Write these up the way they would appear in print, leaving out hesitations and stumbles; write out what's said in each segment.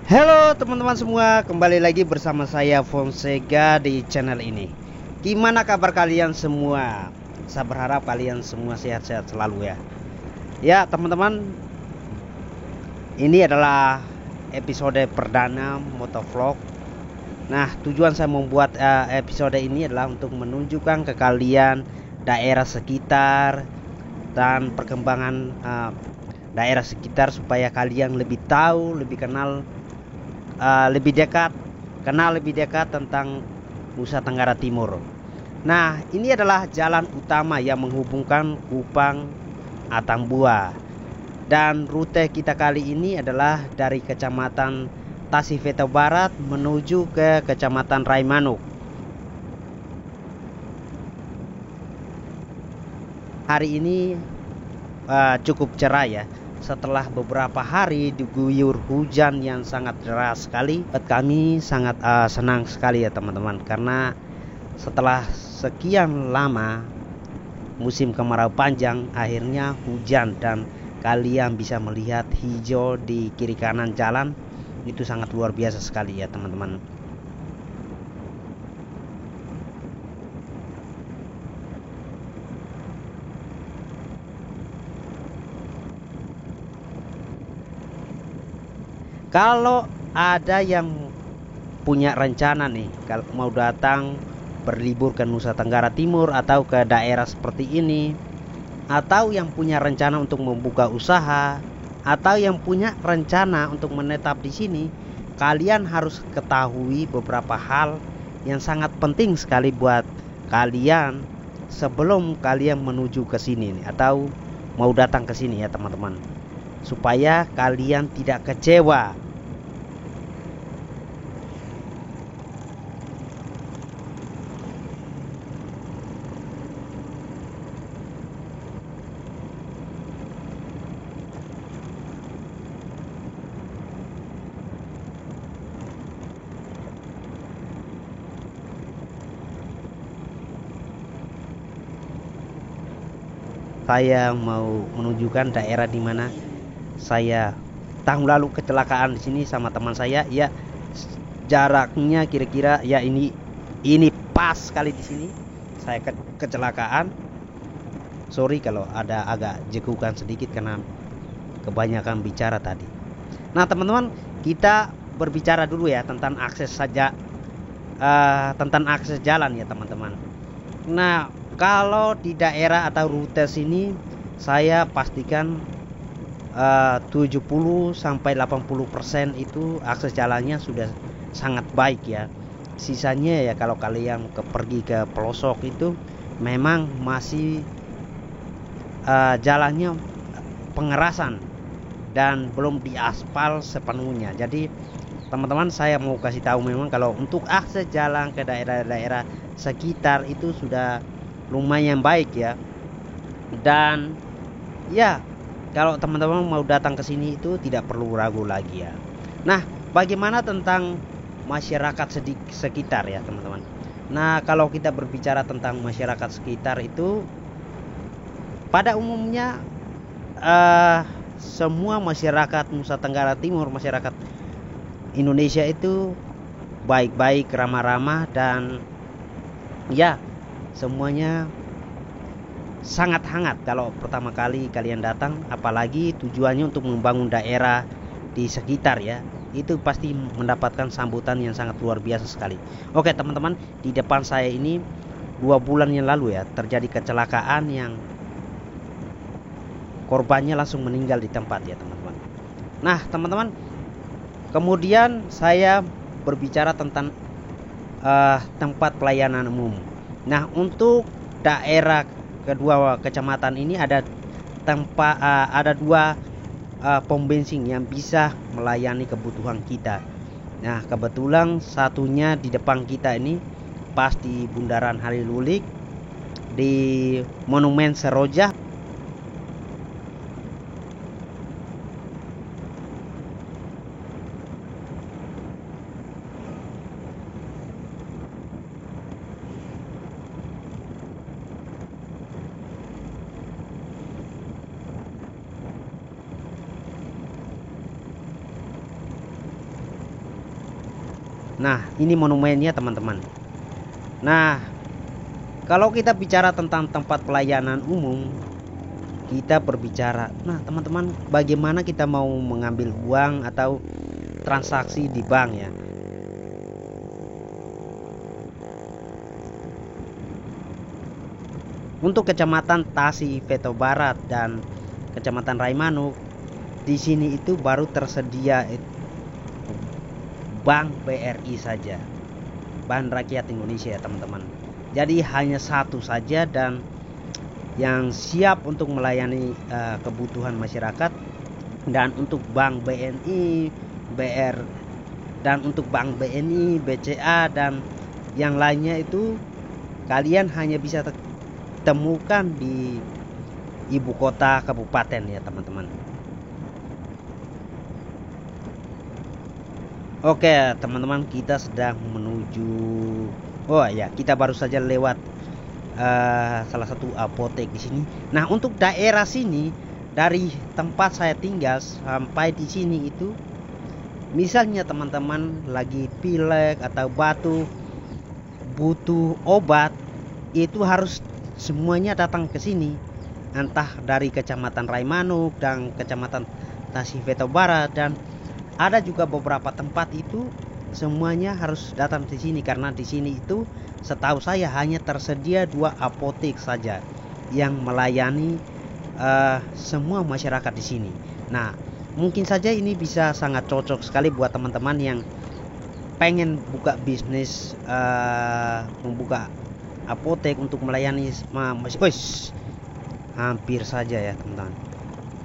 Halo teman-teman semua, kembali lagi bersama saya Fonsega di channel ini. Gimana kabar kalian semua? Saya berharap kalian semua sehat-sehat selalu ya. Ya teman-teman, ini adalah episode perdana motovlog. Nah, tujuan saya membuat episode ini adalah untuk menunjukkan ke kalian daerah sekitar dan perkembangan daerah sekitar, supaya kalian lebih tahu, lebih kenal, kenal lebih dekat tentang Nusa Tenggara Timur. Nah, ini adalah jalan utama yang menghubungkan Kupang Atambua. Dan rute kita kali ini adalah dari Kecamatan Tasifeto Barat menuju ke Kecamatan Raimanuk. Hari ini cukup cerah ya. Setelah beberapa hari diguyur hujan yang sangat deras sekali, kami sangat senang sekali ya teman-teman, karena setelah sekian lama musim kemarau panjang, akhirnya hujan dan kalian bisa melihat hijau di kiri kanan jalan. Itu sangat luar biasa sekali ya teman-teman. Kalau ada yang punya rencana nih, kalau mau datang berlibur ke Nusa Tenggara Timur atau ke daerah seperti ini, atau yang punya rencana untuk membuka usaha, atau yang punya rencana untuk menetap di sini, kalian harus ketahui beberapa hal yang sangat penting sekali buat kalian sebelum kalian menuju ke sini nih, atau mau datang ke sini ya teman-teman, supaya kalian tidak kecewa. Saya mau menunjukkan daerah di mana saya tahun lalu kecelakaan di sini sama teman saya. Ya, jaraknya kira-kira ya ini pas sekali di sini saya kecelakaan. Sorry kalau ada agak jekukan sedikit karena kebanyakan bicara tadi. Nah teman-teman, kita berbicara dulu ya tentang akses saja, tentang akses jalan ya teman-teman. Nah, kalau di daerah atau rute sini, saya pastikan 70 sampai 80% itu akses jalannya sudah sangat baik ya. Sisanya ya kalau kalian pergi ke pelosok itu memang masih jalannya pengerasan dan belum diaspal sepenuhnya. Jadi teman-teman, saya mau kasih tahu, memang kalau untuk akses jalan ke daerah-daerah sekitar itu sudah lumayan baik ya. Dan ya, kalau teman-teman mau datang ke sini itu tidak perlu ragu lagi ya. Nah, bagaimana tentang masyarakat sekitar ya teman-teman? Nah, kalau kita berbicara tentang masyarakat sekitar itu, pada umumnya semua masyarakat Nusa Tenggara Timur, masyarakat Indonesia itu baik-baik, ramah-ramah, dan ya semuanya sangat hangat kalau pertama kali kalian datang, apalagi tujuannya untuk membangun daerah di sekitar ya. Itu pasti mendapatkan sambutan yang sangat luar biasa sekali. Oke teman-teman, di depan saya ini 2 bulan yang lalu ya terjadi kecelakaan yang korbannya langsung meninggal di tempat ya teman-teman. Nah teman-teman, kemudian saya berbicara tentang tempat pelayanan umum. Nah, untuk daerah kedua kecamatan ini ada ada 2 pom bensin yang bisa melayani kebutuhan kita. Nah, kebetulan satunya di depan kita ini pas di Bundaran Halilulik di Monumen Seroja. Nah, ini monumennya teman-teman. Nah, kalau kita bicara tentang tempat pelayanan umum, kita berbicara, nah teman-teman, bagaimana kita mau mengambil uang atau transaksi di bank ya. Untuk Kecamatan Tasih Veto Barat dan Kecamatan Raimanuk, di sini itu baru tersedia Bank BRI saja, Bank Rakyat Indonesia ya teman-teman. Jadi hanya satu saja dan yang siap untuk melayani kebutuhan masyarakat. Dan untuk Bank BNI, BR, dan untuk Bank BNI, BCA dan yang lainnya itu kalian hanya bisa temukan di ibu kota kabupaten ya teman-teman. Oke teman-teman, kita sedang menuju, oh ya, kita baru saja lewat salah satu apotek di sini. Nah, untuk daerah sini dari tempat saya tinggal sampai di sini itu, misalnya teman-teman lagi pilek atau batuk, butuh obat, itu harus semuanya datang ke sini, entah dari Kecamatan Raimanuk dan Kecamatan Tasih Veto Barat, dan ada juga beberapa tempat itu semuanya harus datang di sini karena di sini itu setahu saya hanya tersedia 2 apotek saja yang melayani semua masyarakat di sini. Nah, mungkin saja ini bisa sangat cocok sekali buat teman-teman yang pengen buka bisnis, membuka apotek untuk melayani hampir saja ya teman-teman.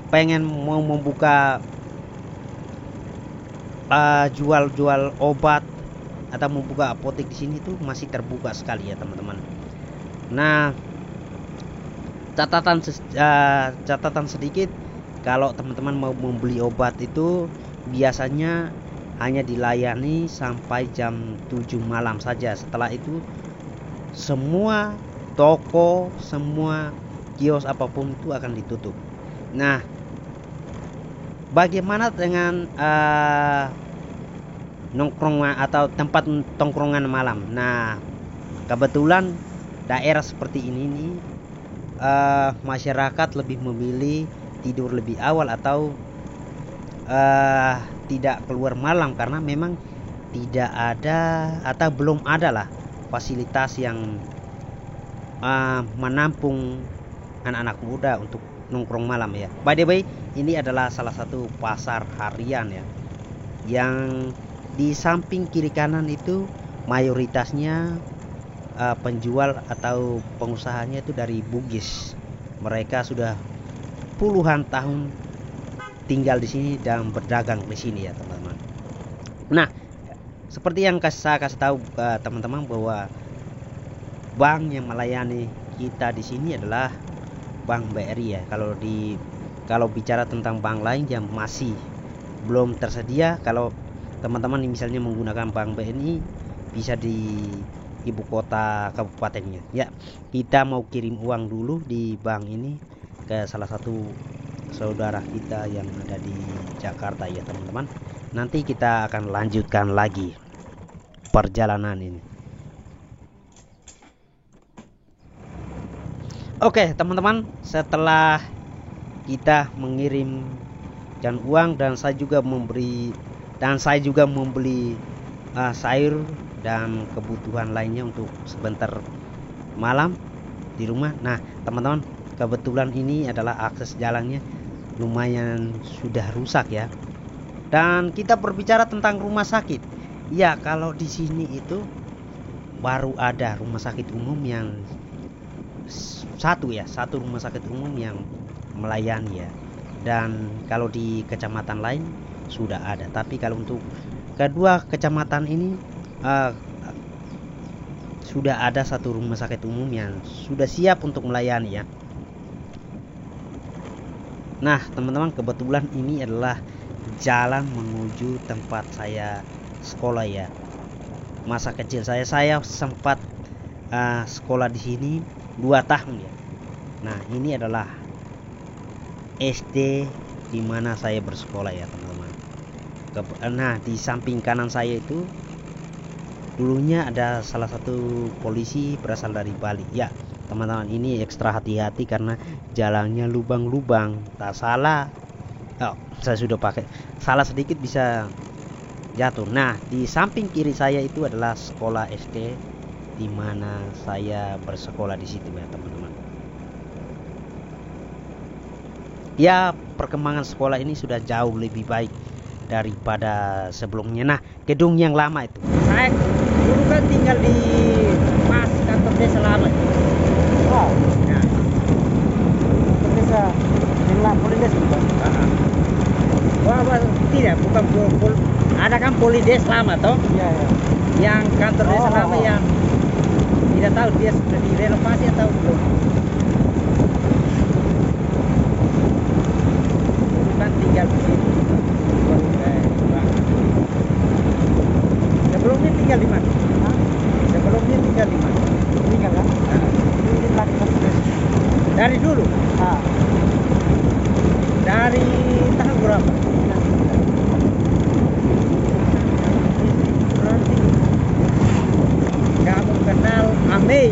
Pengen mau membuka jual-jual obat atau membuka apotek di sini tuh masih terbuka sekali ya teman-teman. Nah, catatan sedikit, kalau teman-teman mau membeli obat itu biasanya hanya dilayani sampai jam 7 malam saja. Setelah itu semua toko, semua kios apapun itu akan ditutup. Nah, bagaimana dengan nongkrong atau tempat tongkrongan malam? Nah, kebetulan daerah seperti ini nih, masyarakat lebih memilih tidur lebih awal atau tidak keluar malam karena memang tidak ada atau belum ada lah fasilitas yang menampung anak-anak muda untuk nongkrong malam ya. By the way, ini adalah salah satu pasar harian ya, yang di samping kiri kanan itu mayoritasnya penjual atau pengusahanya itu dari Bugis. Mereka sudah puluhan tahun tinggal di sini dan berdagang di sini ya teman-teman. Nah, seperti yang saya kasih tahu teman-teman bahwa bank yang melayani kita di sini adalah Bank BRI ya. Kalau bicara tentang bank lain yang masih belum tersedia, kalau teman-teman misalnya menggunakan Bank BNI bisa di ibu kota kabupatennya ya. Kita mau kirim uang dulu di bank ini ke salah satu saudara kita yang ada di Jakarta ya teman-teman. Nanti kita akan lanjutkan lagi perjalanan ini. Oke teman-teman, setelah kita mengirimkan uang dan saya juga membeli sayur dan kebutuhan lainnya untuk sebentar malam di rumah. Nah teman-teman, kebetulan ini adalah akses jalannya lumayan sudah rusak ya. Dan kita berbicara tentang rumah sakit. Ya, kalau di sini itu baru ada rumah sakit umum yang satu rumah sakit umum yang melayani ya. Dan kalau di kecamatan lain sudah ada, tapi kalau untuk kedua kecamatan ini sudah ada satu rumah sakit umum yang sudah siap untuk melayani ya. Nah teman-teman, kebetulan ini adalah jalan menuju tempat saya sekolah ya. Masa kecil saya sempat sekolah di sini 2 tahun ya. Nah ini adalah SD di mana saya bersekolah ya teman-teman. Nah di samping kanan saya itu Dulunya ada salah satu polisi berasal dari Bali. Ya, teman-teman, ini ekstra hati-hati karena jalannya lubang-lubang. Tak salah, oh, saya sudah pakai. Salah sedikit bisa jatuh. Nah, di samping kiri saya itu adalah sekolah SD di mana saya bersekolah di situ ya, teman-teman. Ya, perkembangan sekolah ini sudah jauh lebih baik daripada sebelumnya. Nah, gedung yang lama itu, saya dulu kan tinggal di pas kantor desa lama. Wow. Nah, Desa Nila Polides bukan? wah, tidak, bukan ada kan Polides lama toh, Iya, iya. yang kantor desa lama Oh. yang tidak tahu dia sudah direnovasi atau belum. Dulu kan tinggal di situ. Sebelumnya tinggal di mana? Hah? Sebelumnya tinggal di mana? Tinggal kan? Ini lagi Polides. Dari dulu, Ah. dari tahun berapa? Berarti kamu kenal Ame,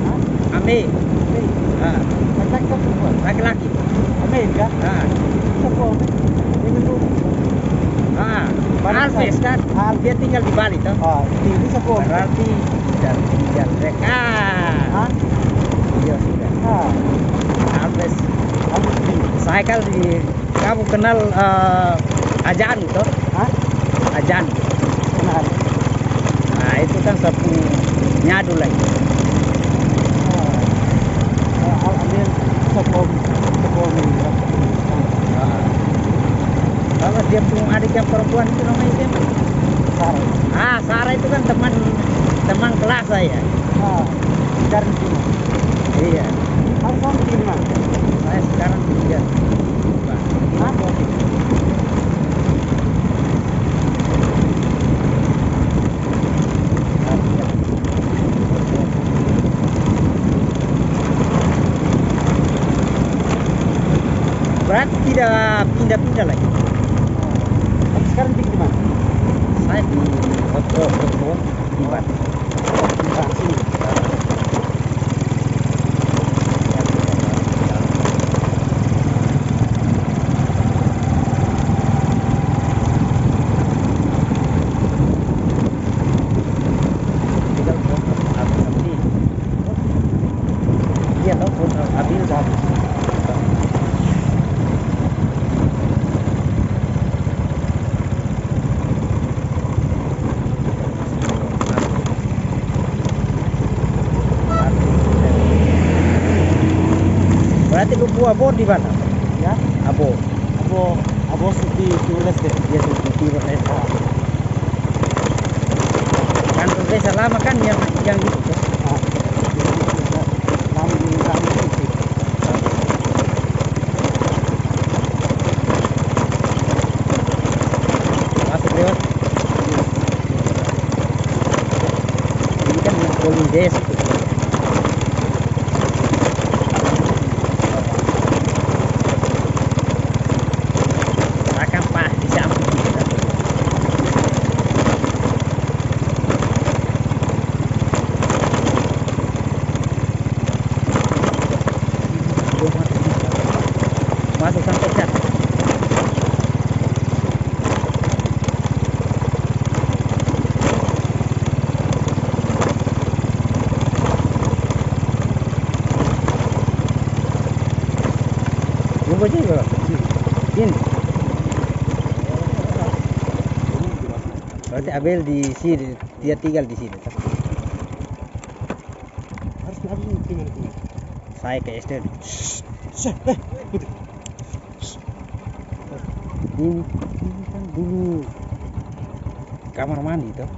Hah? Ame, Ini ah, laki-laki atau perempuan? laki-laki, Amin kan? ah, Siapa? Ini dulu. Alves kan, dia tinggal di Bali toh. Ah, ini siapa? Berarti sudah tinggal dekat. Hah? Iya sudah. Ah. Alves, Habis ini. saya kan kamu kenal Ajan toh? Hah? Ajan. Kenal. Nah itu kan sapu nyadu lagi. Amin. Siapa ini? Kalau dia punya adik yang perempuan itu namanya siapa? Sarah. Sarah itu kan teman kelas saya. Ah. Dari sini. Iya. Kamu tinggal di mana? Saya sekarang tinggal. Hah? Berarti tidak pindah-pindah lagi. Tapi sekarang tinggal di mana? Saya di Oto di Batu. Di sana sini. Iya toh, Abil habis. Berarti lu buah Abo di mana? Ya. Abo. Abo di Timur Leste. Dia tuh di Timur Leste. Kantor desa lama kan yang itu tuh. Masuk lewat. Ini kan yang Polides itu. Akan pas di samping kita. Masuk sampai cat. Rumah juga. Ini. Berarti Abel di sini, dia tinggal di sini. Harus tinggal di sini. Saya ke SD. Putih. Ini kan dulu kamar mandi tuh.